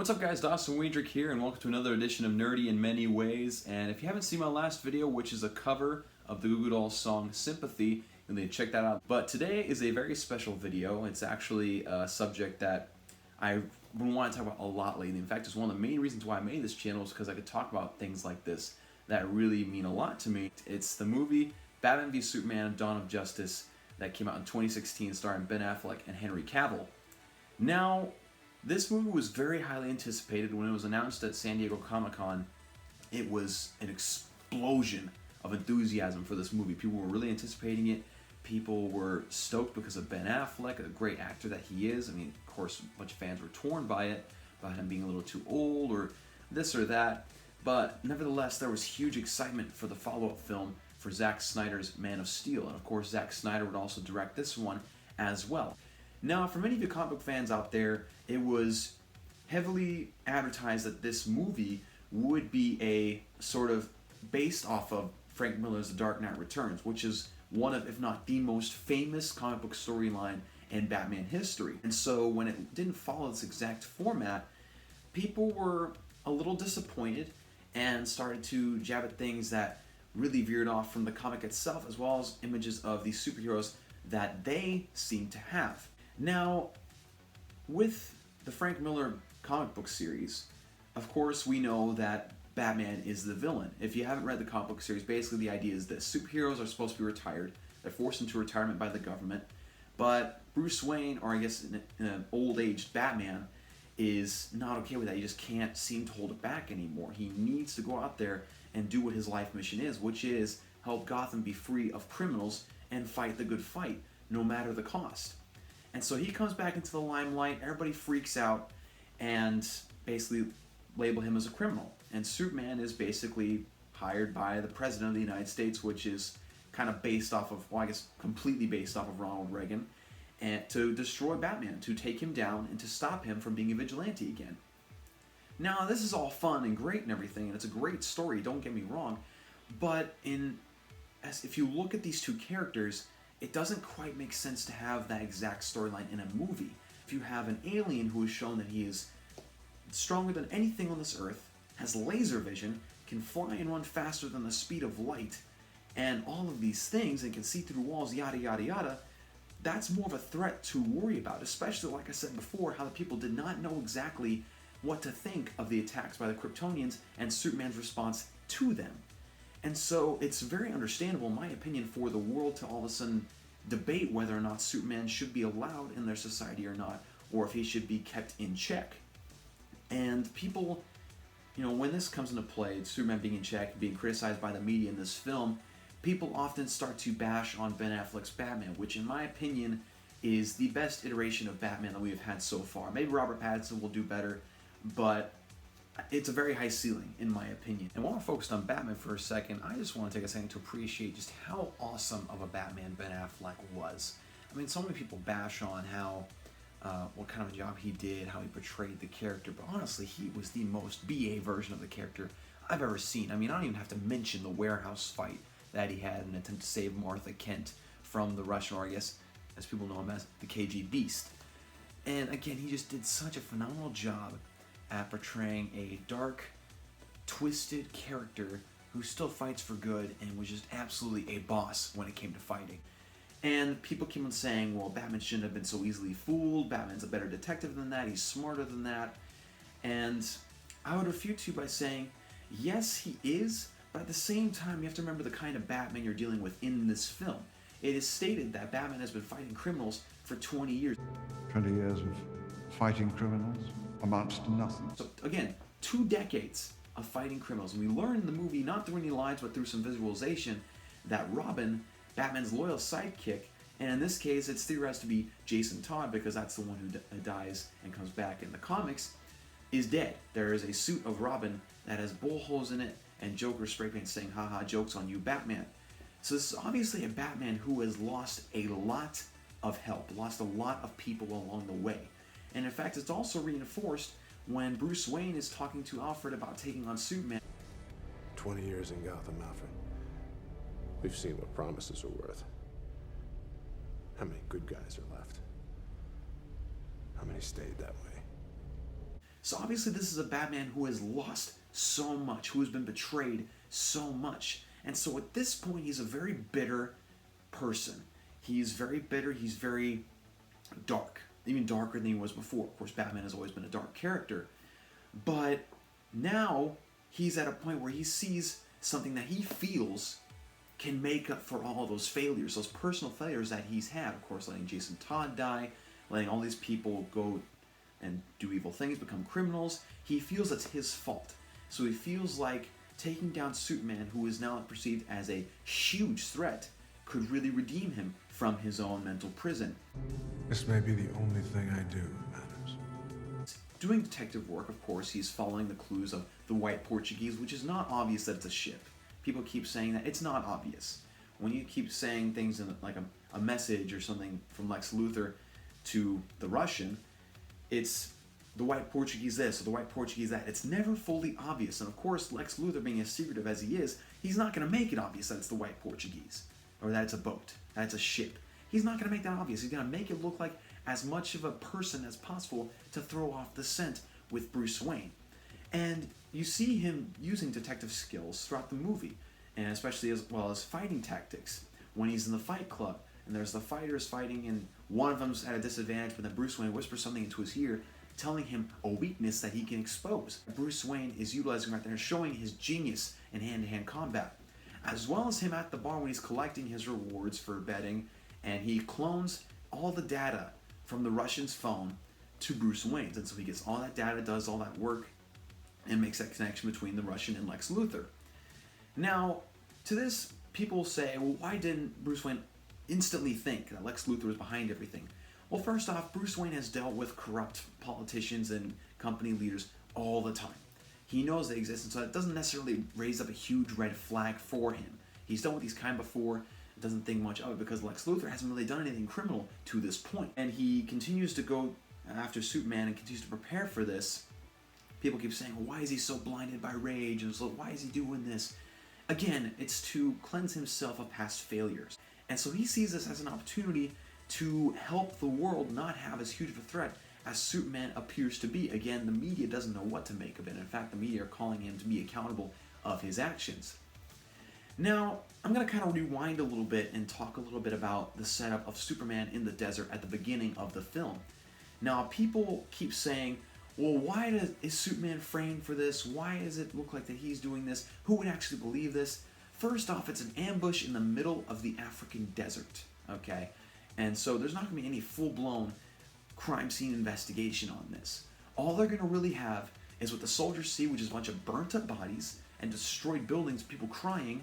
What's up guys, Dawson Weidrich here and welcome to another edition of Nerdy in Many Ways. And if you haven't seen my last video, which is a cover of the Goo Goo Dolls song Sympathy, then check that out. But today is a very special video. It's actually a subject that I've been wanting to talk about a lot lately. In fact, it's one of the main reasons why I made this channel is because I could talk about things like this that really mean a lot to me. It's the movie Batman v Superman: Dawn of Justice that came out in 2016 starring Ben Affleck and Henry Cavill. Now, this movie was very highly anticipated. When it was announced at San Diego Comic-Con, it was an explosion of enthusiasm for this movie. People were really anticipating it. People were stoked because of Ben Affleck, a great actor that he is. I mean, of course, a bunch of fans were torn by it, about him being a little too old or this or that. But nevertheless, there was huge excitement for the follow-up film for Zack Snyder's Man of Steel. And of course, Zack Snyder would also direct this one as well. Now, for many of you comic book fans out there, it was heavily advertised that this movie would be a sort of based off of Frank Miller's The Dark Knight Returns, which is one of, if not the most famous comic book storyline in Batman history. And so when it didn't follow this exact format, people were a little disappointed and started to jab at things that really veered off from the comic itself, as well as images of these superheroes that they seem to have. Now, with the Frank Miller comic book series, of course we know that Batman is the villain. If you haven't read the comic book series, basically the idea is that superheroes are supposed to be retired. They're forced into retirement by the government. But Bruce Wayne, or I guess an old-aged Batman, is not okay with that. He just can't seem to hold it back anymore. He needs to go out there and do what his life mission is, which is help Gotham be free of criminals and fight the good fight, no matter the cost. And so he comes back into the limelight, everybody freaks out, and basically label him as a criminal. And Superman is basically hired by the President of the United States, which is kind of based off of, well, I guess completely based off of Ronald Reagan, and to destroy Batman, to take him down and to stop him from being a vigilante again. Now, this is all fun and great and everything, and it's a great story, don't get me wrong, but if you look at these two characters, it doesn't quite make sense to have that exact storyline in a movie. If you have an alien who is shown that he is stronger than anything on this earth, has laser vision, can fly and run faster than the speed of light, and all of these things, and can see through walls, yada yada yada, that's more of a threat to worry about, especially, like I said before, how the people did not know exactly what to think of the attacks by the Kryptonians and Superman's response to them. And so it's very understandable, in my opinion, for the world to all of a sudden debate whether or not Superman should be allowed in their society or not, or if he should be kept in check. And people, when this comes into play, Superman being in check, being criticized by the media in this film, people often start to bash on Ben Affleck's Batman, which in my opinion is the best iteration of Batman that we have had so far. Maybe Robert Pattinson will do better, but it's a very high ceiling, in my opinion. And while we're focused on Batman for a second, I just want to take a second to appreciate just how awesome of a Batman Ben Affleck was. I mean, so many people bash on how, what kind of a job he did, how he portrayed the character, but honestly, he was the most BA version of the character I've ever seen. I mean, I don't even have to mention the warehouse fight that he had in an attempt to save Martha Kent from the Russian, or I guess, as people know him as, the KG Beast. And again, he just did such a phenomenal job at portraying a dark, twisted character who still fights for good and was just absolutely a boss when it came to fighting. And people keep on saying, well, Batman shouldn't have been so easily fooled, Batman's a better detective than that, he's smarter than that. And I would refute you by saying, yes, he is, but at the same time, you have to remember the kind of Batman you're dealing with in this film. It is stated that Batman has been fighting criminals for 20 years. 20 years of fighting criminals amounts to nothing. So again, 2 decades of fighting criminals. And we learn in the movie, not through any lines, but through some visualization, that Robin, Batman's loyal sidekick, and in this case, it's theorized to be Jason Todd, because that's the one who dies and comes back in the comics, is dead. There is a suit of Robin that has bull holes in it, and Joker spray paint saying, haha, joke's on you, Batman. So this is obviously a Batman who has lost a lot of help, lost a lot of people along the way. And in fact, it's also reinforced when Bruce Wayne is talking to Alfred about taking on Superman. 20 years in Gotham, Alfred. We've seen what promises are worth. How many good guys are left? How many stayed that way? So obviously this is a Batman who has lost so much, who has been betrayed so much. And so at this point, he's a very bitter person. He's very bitter, he's very dark, even darker than he was before. Of course, Batman has always been a dark character. But now he's at a point where he sees something that he feels can make up for all those failures, those personal failures that he's had. Of course, letting Jason Todd die, letting all these people go and do evil things, become criminals. He feels it's his fault. So he feels like taking down Superman, who is now perceived as a huge threat, could really redeem him from his own mental prison. This may be the only thing I do that matters. Doing detective work, of course, he's following the clues of the White Portuguese, which is not obvious that it's a ship. People keep saying that. It's not obvious. When you keep saying things in like a message or something from Lex Luthor to the Russian, it's the White Portuguese this or the White Portuguese that. It's never fully obvious. And of course, Lex Luthor, being as secretive as he is, he's not going to make it obvious that it's the White Portuguese or that it's a boat, that it's a ship. He's not going to make that obvious. He's going to make it look like as much of a person as possible to throw off the scent with Bruce Wayne. And you see him using detective skills throughout the movie, and especially as well as fighting tactics. When he's in the fight club, and there's the fighters fighting, and one of them's at a disadvantage, but then Bruce Wayne whispers something into his ear, telling him a weakness that he can expose. Bruce Wayne is utilizing right there, showing his genius in hand-to-hand combat. As well as him at the bar when he's collecting his rewards for betting, and he clones all the data from the Russian's phone to Bruce Wayne's. And so he gets all that data, does all that work, and makes that connection between the Russian and Lex Luthor. Now, to this, people say, well, why didn't Bruce Wayne instantly think that Lex Luthor was behind everything? Well, first off, Bruce Wayne has dealt with corrupt politicians and company leaders all the time. He knows they exist, and so that doesn't necessarily raise up a huge red flag for him. He's dealt with these kind before, doesn't think much of it because Lex Luthor hasn't really done anything criminal to this point. And he continues to go after Superman and continues to prepare for this. People keep saying, well, why is he so blinded by rage? And so why is he doing this? Again, it's to cleanse himself of past failures. And so he sees this as an opportunity to help the world not have as huge of a threat as Superman appears to be. Again, the media doesn't know what to make of it. In fact, the media are calling him to be accountable of his actions. Now, I'm going to kind of rewind a little bit and talk a little bit about the setup of Superman in the desert at the beginning of the film. Now, people keep saying, well, why is Superman framed for this? Why does it look like that he's doing this? Who would actually believe this? First off, it's an ambush in the middle of the African desert, okay? And so there's not going to be any full-blown crime scene investigation on this. All they're going to really have is what the soldiers see, which is a bunch of burnt-up bodies and destroyed buildings, people crying,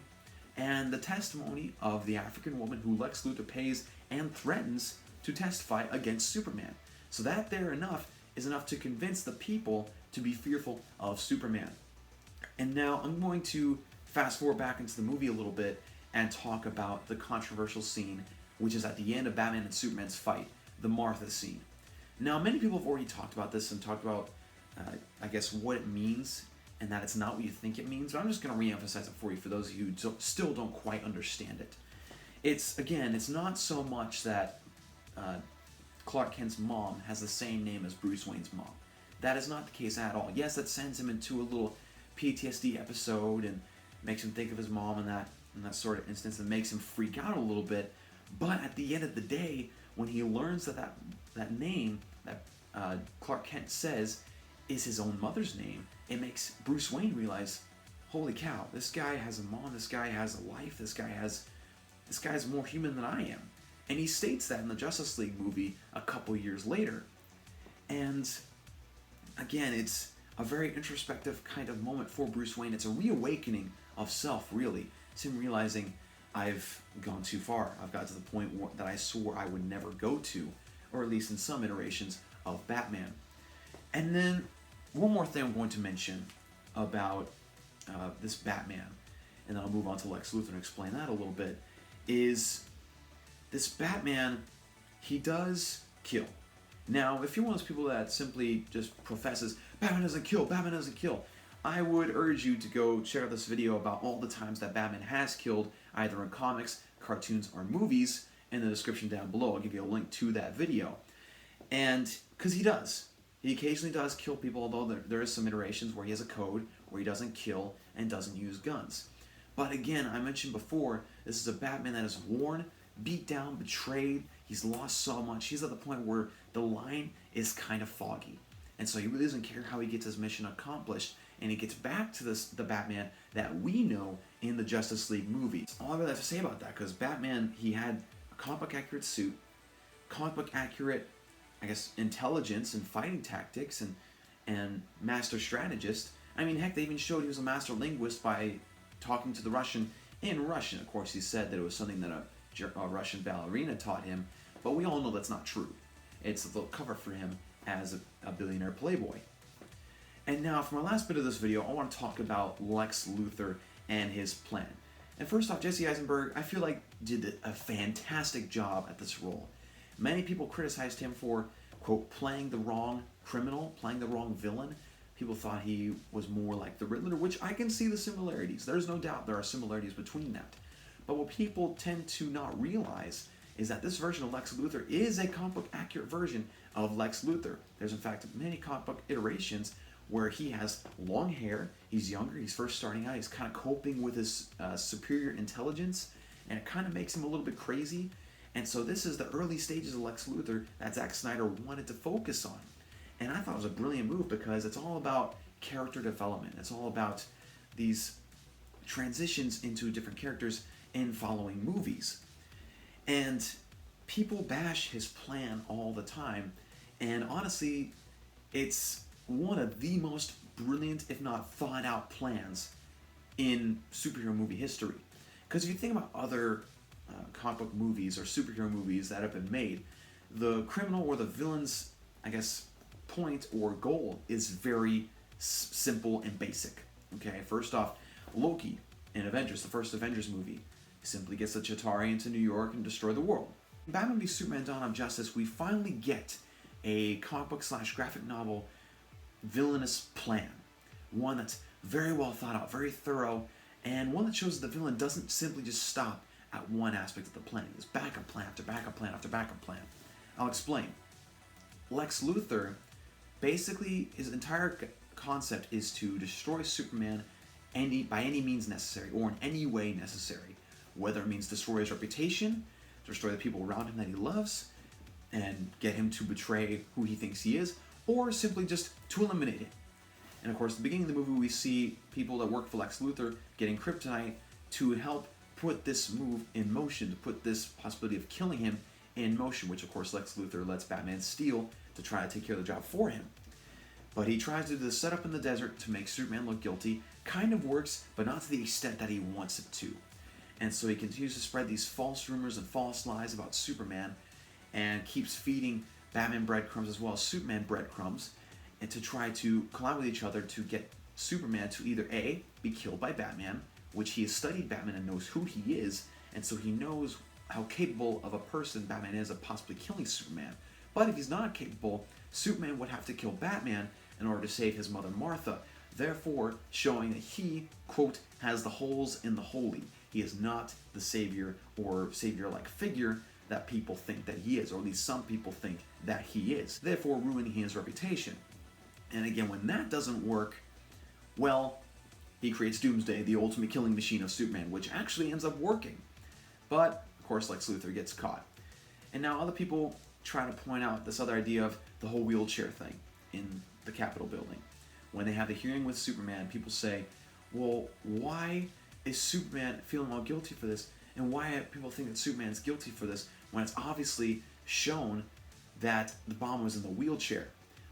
and the testimony of the African woman who Lex Luthor pays and threatens to testify against Superman. So that there is enough to convince the people to be fearful of Superman. And now I'm going to fast forward back into the movie a little bit and talk about the controversial scene, which is at the end of Batman and Superman's fight, the Martha scene. Now, many people have already talked about this and talked about, I guess, what it means and that it's not what you think it means, but I'm just going to re-emphasize it for you for those of you who still don't quite understand it. It's not so much that Clark Kent's mom has the same name as Bruce Wayne's mom. That is not the case at all. Yes, that sends him into a little PTSD episode and makes him think of his mom in that sort of instance and makes him freak out a little bit, but at the end of the day, when he learns that name that Clark Kent says is his own mother's name, it makes Bruce Wayne realize, holy cow, this guy has a mom, this guy has a life, this guy's more human than I am. And he states that in the Justice League movie a couple years later. And again, it's a very introspective kind of moment for Bruce Wayne. It's a reawakening of self, really. It's him realizing, I've gone too far. I've got to the point that I swore I would never go to, or at least in some iterations of Batman. And then one more thing I'm going to mention about this Batman, and then I'll move on to Lex Luthor and explain that a little bit, is this Batman, he does kill. Now, if you're one of those people that simply just professes, Batman doesn't kill, I would urge you to go check out this video about all the times that Batman has killed, either in comics, cartoons, or movies, in the description down below. I'll give you a link to that video. And, because he does. He occasionally does kill people, although there is some iterations where he has a code where he doesn't kill and doesn't use guns. But again, I mentioned before, this is a Batman that is worn, beat down, betrayed. He's lost so much. He's at the point where the line is kind of foggy. And so he really doesn't care how he gets his mission accomplished, and he gets back to the Batman that we know in the Justice League movies. All I really have to say about that, because Batman, he had a comic book accurate suit, comic book accurate, I guess, intelligence and fighting tactics, and master strategist. I mean, heck, they even showed he was a master linguist by talking to the Russian in Russian. Of course, he said that it was something that a Russian ballerina taught him, but we all know that's not true. It's a little cover for him as a billionaire playboy. And now, for my last bit of this video, I want to talk about Lex Luthor and his plan. And first off, Jesse Eisenberg, I feel like did a fantastic job at this role. Many people criticized him for, quote, playing the wrong criminal, playing the wrong villain. People thought he was more like the Riddler, which I can see the similarities. There's no doubt there are similarities between that. But what people tend to not realize is that this version of Lex Luthor is a comic book accurate version of Lex Luthor. There's in fact many comic book iterations where he has long hair, he's younger, he's first starting out, he's kind of coping with his superior intelligence, and it kind of makes him a little bit crazy. And so this is the early stages of Lex Luthor that Zack Snyder wanted to focus on. And I thought it was a brilliant move because it's all about character development. It's all about these transitions into different characters in following movies. And people bash his plan all the time. And honestly, it's one of the most brilliant, if not thought out plans in superhero movie history. Because if you think about other comic book movies or superhero movies that have been made, the criminal or the villain's, I guess, point or goal is very simple and basic. Okay, first off, Loki in Avengers, the first Avengers movie, simply gets the Chitauri into New York and destroy the world. In Batman v Superman: Dawn of Justice, we finally get a comic book / graphic novel villainous plan. One that's very well thought out, very thorough, and one that shows the villain doesn't simply just stop at one aspect of the plan. There's backup plan after backup plan after backup plan. I'll explain. Lex Luthor, basically, his entire concept is to destroy Superman by any means necessary, or in any way necessary. Whether it means destroy his reputation, destroy the people around him that he loves, and get him to betray who he thinks he is, or simply just to eliminate him. And of course, at the beginning of the movie, we see people that work for Lex Luthor getting kryptonite to help put this move in motion, to put this possibility of killing him in motion, which of course Lex Luthor lets Batman steal to try to take care of the job for him. But he tries to do the setup in the desert to make Superman look guilty. Kind of works, but not to the extent that he wants it to. And so he continues to spread these false rumors and false lies about Superman, and keeps feeding Batman breadcrumbs as well as Superman breadcrumbs, and to try to collide with each other to get Superman to either A, be killed by Batman, which he has studied Batman and knows who he is, and so he knows how capable of a person Batman is of possibly killing Superman. But if he's not capable, Superman would have to kill Batman in order to save his mother Martha, therefore showing that he, quote, has the holes in the holy. He is not the savior or savior-like figure that people think that he is, or at least some people think that he is, therefore ruining his reputation. And again, when that doesn't work, well, he creates Doomsday, the ultimate killing machine of Superman, which actually ends up working. But, of course, Lex Luthor gets caught. And now other people try to point out this other idea of the whole wheelchair thing in the Capitol building. When they have the hearing with Superman, people say, well, why is Superman feeling all guilty for this? And why do people think that Superman is guilty for this when it's obviously shown that the bomb was in the wheelchair?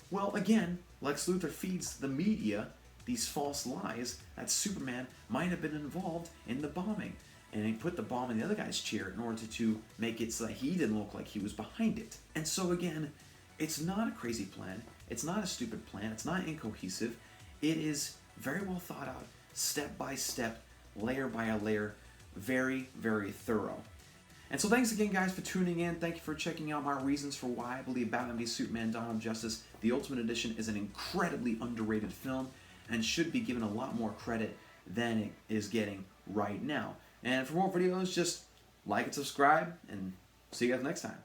Well, again, Lex Luthor feeds the media these false lies that Superman might have been involved in the bombing. And he put the bomb in the other guy's chair in order to make it so that he didn't look like he was behind it. And so again, it's not a crazy plan. It's not a stupid plan. It's not incohesive. It is very well thought out, step by step, layer by layer, very, very thorough. And so thanks again, guys, for tuning in. Thank you for checking out my reasons for why I believe Batman v Superman: Dawn of Justice, the Ultimate Edition, is an incredibly underrated film and should be given a lot more credit than it is getting right now. And for more videos, just like and subscribe, and see you guys next time.